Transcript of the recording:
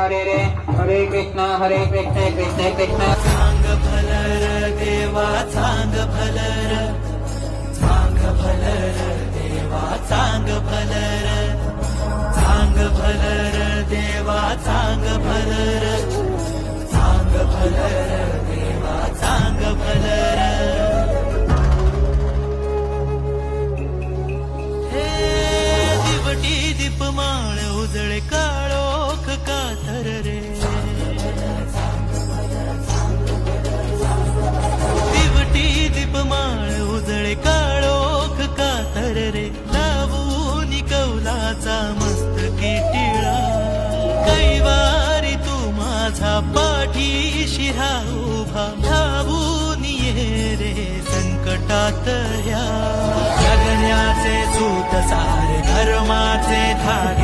हरे रे हरे कृष्णा कृष्ण कृष्ण सांग भलर देवा सांग भलर सांग भलर देवा सांग भलर सांग भलर देवा सांग भलर सांग भलर देवा सांग भलर हे दिवटी दीपमाळ उजळे काळोख कातर रे दिवटी दीपमाळ उजळे काळोख कातर रे लावून कौलाचा मस्तकी टिळा कैवारी तू माझा पाठीशी उभा धावून ये रे संकटात ह्या जगण्याचे सूत सारे धर्माचे धागे